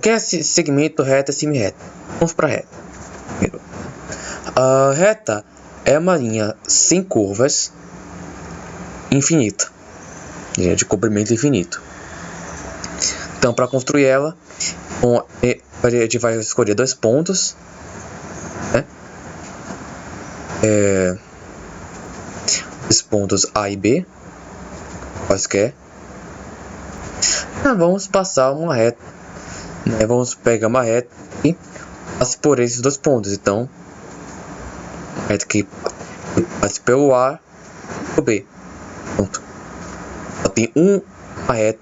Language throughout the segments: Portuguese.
que é esse segmento reta e semi-reta? Vamos para reta. Primeiro, a reta é uma linha sem curvas infinita, linha de comprimento infinito. Então, para construir ela, a gente vai escolher dois pontos, né? Os pontos A e B, quaisquer. Vamos passar uma reta, né? Vamos pegar uma reta e passar por esses dois pontos. Então, a reta que passa pelo A e pelo B. Pronto. Só tem uma reta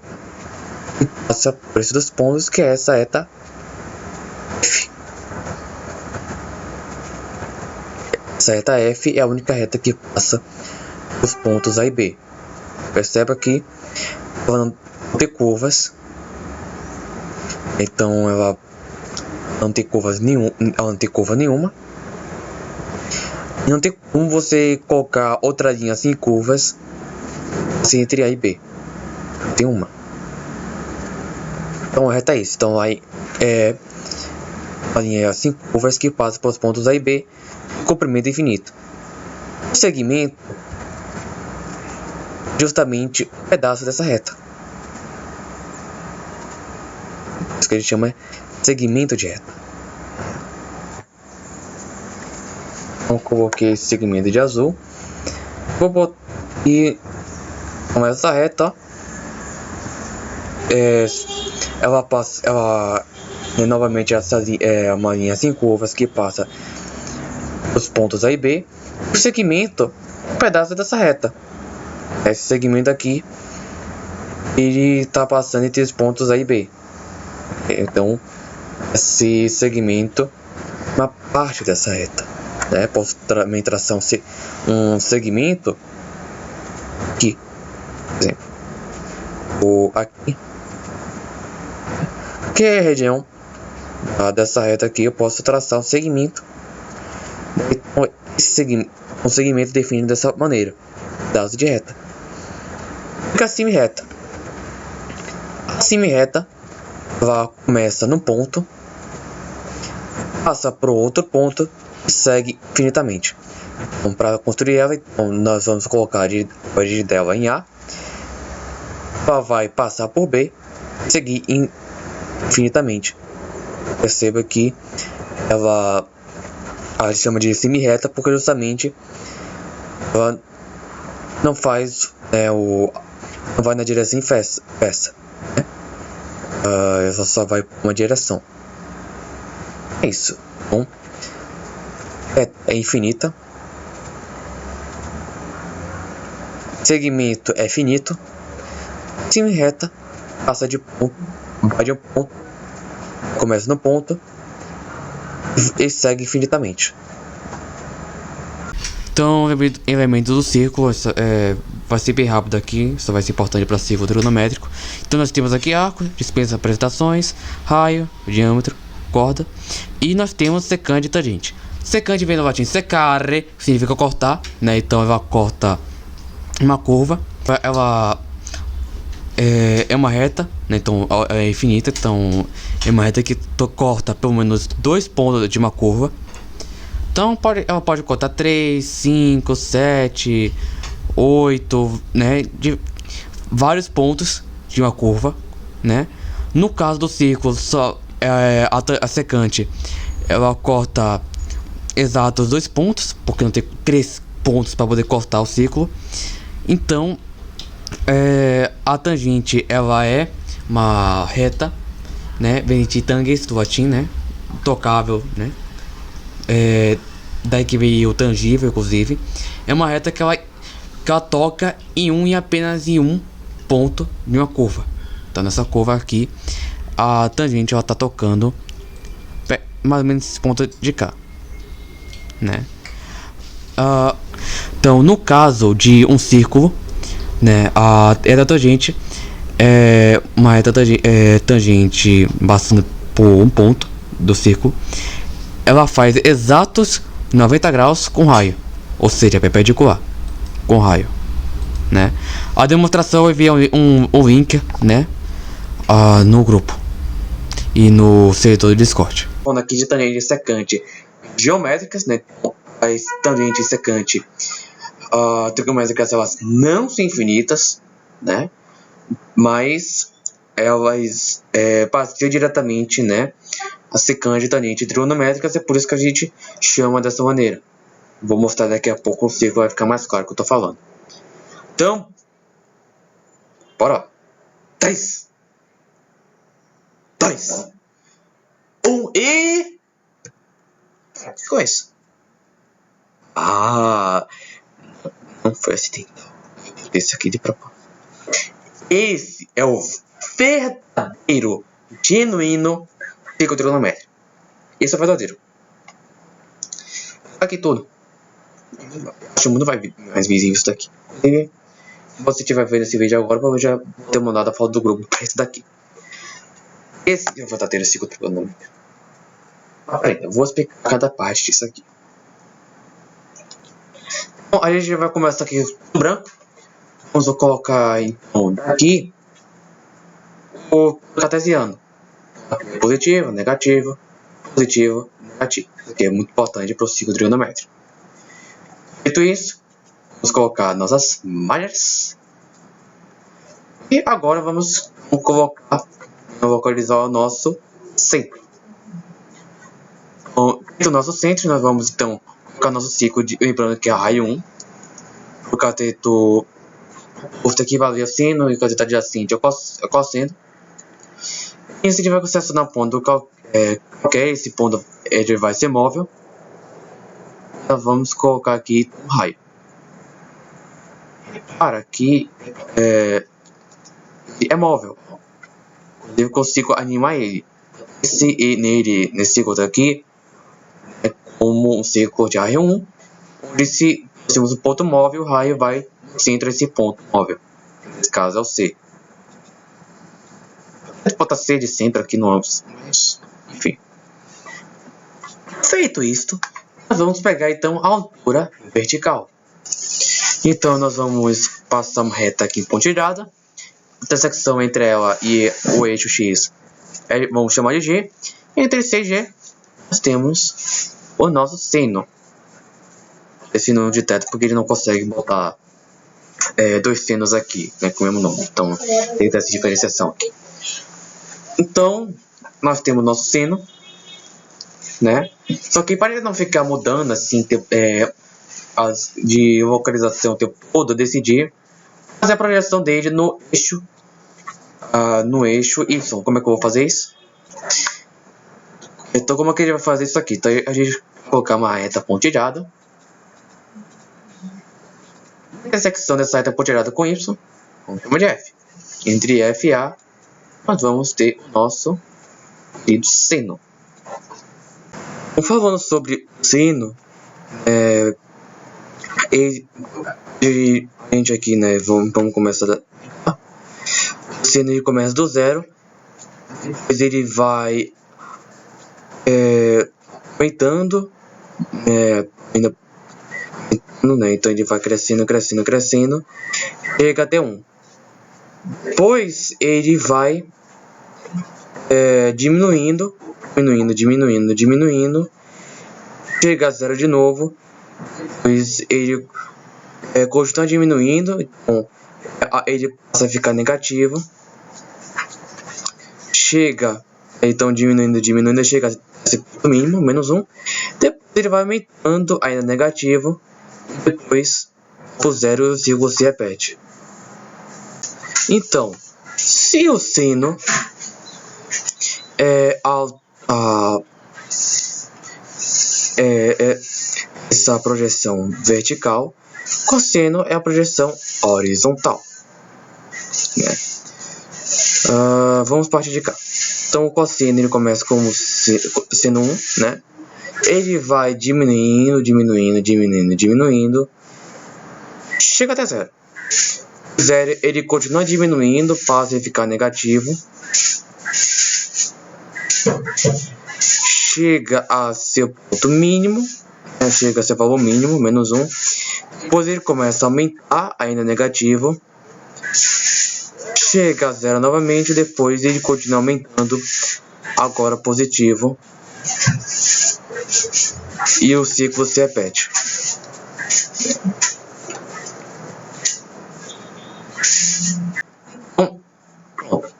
que passa por esses dois pontos, que é essa reta F. Essa reta F é a única reta que passa os pontos A e B. Perceba que ela não tem curvas, então ela não tem curvas ela não tem curva nenhuma. E não tem como você colocar outra linha sem curvas assim, entre A e B. Tem uma. Então a reta é isso. Então aí é a linha sem curvas que passa pelos pontos A e B, comprimento infinito. O segmento justamente um pedaço dessa reta. Isso que a gente chama de segmento de reta. Então coloquei esse segmento de azul. Vou botar e com essa reta, ó, novamente essa é uma linha sem curvas que passa os pontos A e B. O segmento um pedaço dessa reta. Esse segmento aqui, ele está passando entre os pontos A e B. Então, esse segmento é uma parte dessa reta, né? Posso também traçar um segmento aqui, por exemplo, ou aqui, que é a região dessa reta aqui. Eu posso traçar um segmento. Então, um segmento definido dessa maneira, pedaço de reta. Fica a semi-reta. A semi-reta, ela começa num ponto, passa para o outro ponto e segue infinitamente. Então, para construir ela, então, nós vamos colocar a origem dela em A. Ela vai passar por B e seguir infinitamente. Perceba que a gente chama de semi-reta porque justamente ela não faz não vai na direção inversa, né? Ela só vai para uma direção. É isso. Bom, é infinita. Segmento é finito. Semi-reta passa de ponto, vai de um ponto, começa no ponto e segue infinitamente. Então, elementos do círculo vai ser bem rápido aqui, só vai ser importante para círculo trigonométrico. Então nós temos aqui arco, dispensa apresentações, raio, diâmetro, corda, e nós temos secante e tangente. Secante vem do latim secare, significa cortar, né? Então ela corta uma curva, ela é uma reta, né? Então é infinita, então é uma reta que corta pelo menos dois pontos de uma curva. Então ela pode cortar 3, 5, 7, 8, né, de vários pontos de uma curva, né? No caso do círculo, só a secante ela corta exatos 2 pontos, porque não tem 3 pontos para poder cortar o círculo. Então a tangente ela é uma reta, né? Vem de tangens do latim, né? Tocável, né? Daí que veio o tangível, inclusive. É uma reta que ela toca em apenas em um ponto de uma curva. Então nessa curva aqui, a tangente ela tá tocando mais ou menos esse ponto de cá, né? Então no caso de um círculo, né, a reta tangente é uma reta tangente passando por um ponto do círculo. Ela faz exatos 90 graus com raio, ou seja, perpendicular com raio, né? A demonstração eu enviei um link, né, no grupo. e no servidor do Discord. Falando aqui de tangente secante geométricas, né? As tangentes secante trigonométricas, elas não são infinitas, né? Mas elas passeiam diretamente, né? A secante e tangente trigonométricas, é por isso que a gente chama dessa maneira. Vou mostrar daqui a pouco o círculo, vai ficar mais claro o que eu tô falando. Então, bora. 3, 2, 1 e... O que foi isso? Não foi acidental. Esse aqui de propósito. Esse é o verdadeiro, genuíno círculo trigonométrico. Esse é o verdadeiro. Aqui tudo. Acho que o mundo vai mais visível isso daqui. Se você estiver vendo esse vídeo agora, eu já ter mandado a foto do grupo para esse daqui. Esse é o verdadeiro círculo trigonométrico. Eu vou explicar cada parte disso aqui. Bom, a gente vai começar aqui com branco. Vamos colocar então aqui o cartesiano. Positivo, negativo, positivo, negativo. Isso aqui é muito importante para o ciclo trigonométrico. Feito isso, vamos colocar nossas malhas. E agora vamos localizar o nosso centro. No nosso centro, nós vamos então colocar nosso ciclo, lembrando que é raio 1. O cateto oposto equivale ao sino e o cateto adjacente ao cosseno. E se tiver sucesso na ponta qualquer, esse ponto ele vai ser móvel. Nós vamos colocar aqui um raio. Para que é móvel. Eu consigo animar ele. Nesse círculo daqui é como um círculo de raio 1, onde se temos um ponto móvel, o raio vai no centro desse ponto móvel. Nesse caso é o C. Pode botar C de centro aqui no âmbito, mas enfim. Feito isto, nós vamos pegar então a altura vertical. Então nós vamos passar uma reta aqui pontilhada. A intersecção entre ela e o eixo X vamos chamar de G. Entre C e G nós temos o nosso seno. Esse seno de teto, porque ele não consegue botar dois senos aqui, né, com o mesmo nome. Então tem que ter essa diferenciação aqui. Então nós temos nosso seno, né? Só que para ele não ficar mudando assim de localização o tempo todo, eu decidi fazer a projeção dele no eixo Y. Como é que eu vou fazer isso? Então como é que ele vai fazer isso aqui? Então a gente vai colocar uma reta pontilhada. A intersecção dessa reta pontilhada com Y, vamos chamar de F. Entre F e A, nós vamos ter o nosso querido seno. Falando sobre o seno, a gente aqui, né, vamos começar o seno ele começa do zero, depois ele vai aumentando, ainda né, então ele vai crescendo, chega até 1. Depois ele vai diminuindo, chega a 0 de novo. Depois ele continua diminuindo, então ele passa a ficar negativo. Chega, então diminuindo, chega a ser ponto mínimo, menos 1. Depois ele vai aumentando, ainda negativo. Depois o zero círculo se repete. Então, se o seno essa projeção vertical, cosseno é a projeção horizontal, né? Vamos partir de cá. Então o cosseno ele começa como seno 1, né? Ele vai diminuindo, chega até 0. Zero, ele continua diminuindo, passa a ficar negativo. Chega a seu ponto mínimo, né? Chega a seu valor mínimo, menos 1. Depois ele começa a aumentar, ainda negativo. Chega a 0 novamente, depois ele continua aumentando agora positivo, e o ciclo se repete. Então, pronto.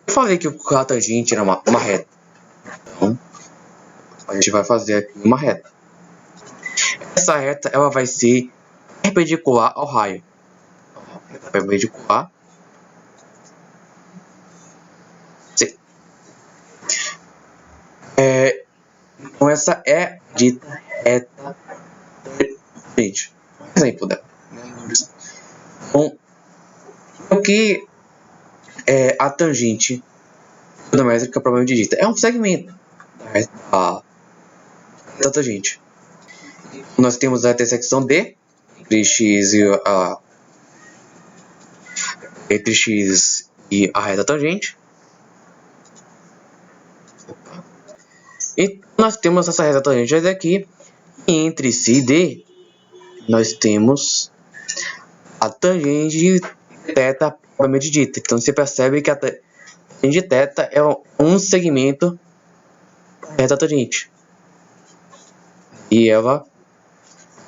Eu falei que a tangente era uma reta. Então, a gente vai fazer aqui uma reta. Essa reta ela vai ser perpendicular ao raio. Perpendicular. Sim. Então essa é dita reta tangente. Exemplo dela. Então, o que é a tangente trigonométrica propriamente dita? É um segmento da tangente. Nós temos a intersecção D entre x e a reta tangente. E nós temos essa reta tangente daqui. E entre C e D, nós temos a tangente θ propriamente dita. Então você percebe que a tangente θ é um segmento da reta tangente. E ela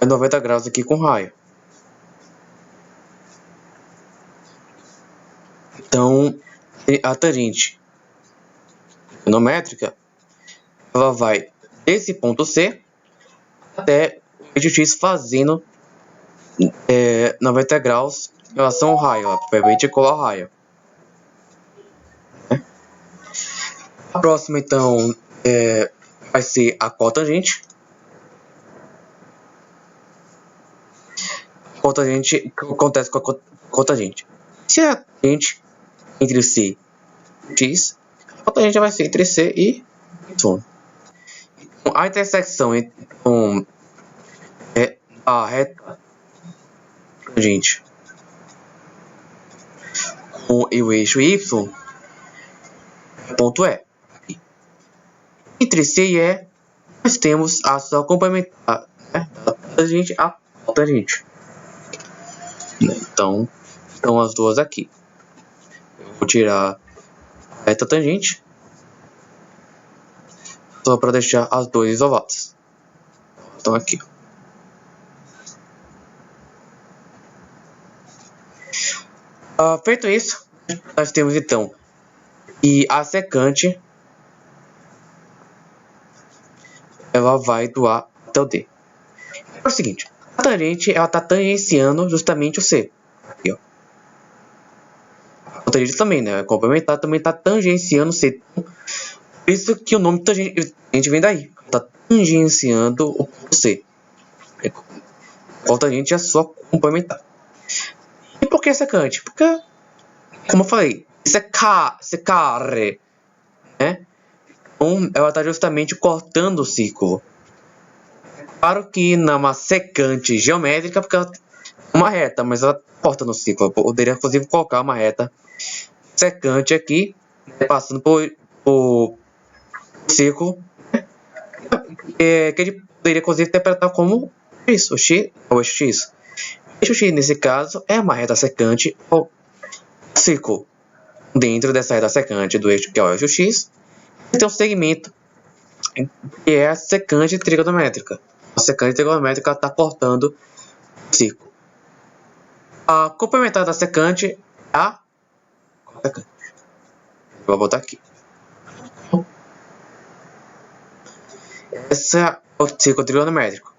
é 90 graus aqui com raio. Então, a tangente trigonométrica, ela vai desse ponto C até o eixo X fazendo 90 graus em relação ao raio, perpendicular ao raio. A próxima, então, vai ser a cotangente. Cotangente, o que acontece com a cotangente? Se a tangente entre C e X, a cotangente vai ser entre C e Y. Então, a intersecção entre a reta tangente com o eixo Y, ponto E. Entre C e E, nós temos a ação complementar, né, da tangente a cotangente. Então, estão as duas aqui. Eu vou tirar a reta tangente só para deixar as duas isoladas. Estão aqui. Feito isso, nós temos então que a secante ela vai do A até o D. É o seguinte, a tangente ela está tangenciando justamente o C. Aqui, ó. A tangente também, né? Complementar também está tangenciando o C. Por isso que o nome tangente vem daí. Está tangenciando o C. A tangente é só complementar. E por que secante? Porque, como eu falei, secare, né? Então, ela está justamente cortando o círculo. Claro que não é uma secante geométrica, porque ela é uma reta, mas ela corta no círculo. Eu poderia, inclusive, colocar uma reta secante aqui, né, passando por círculo, né, que ele poderia, inclusive, interpretar como isso, o X, ou eixo X. O eixo X, nesse caso, é uma reta secante ou círculo. Dentro dessa reta secante do eixo, que é o eixo X, tem um segmento que é a secante trigonométrica. A secante trigonométrica está cortando o círculo. A complementar da secante é a secante. Vou botar aqui. Esse é o círculo trigonométrico.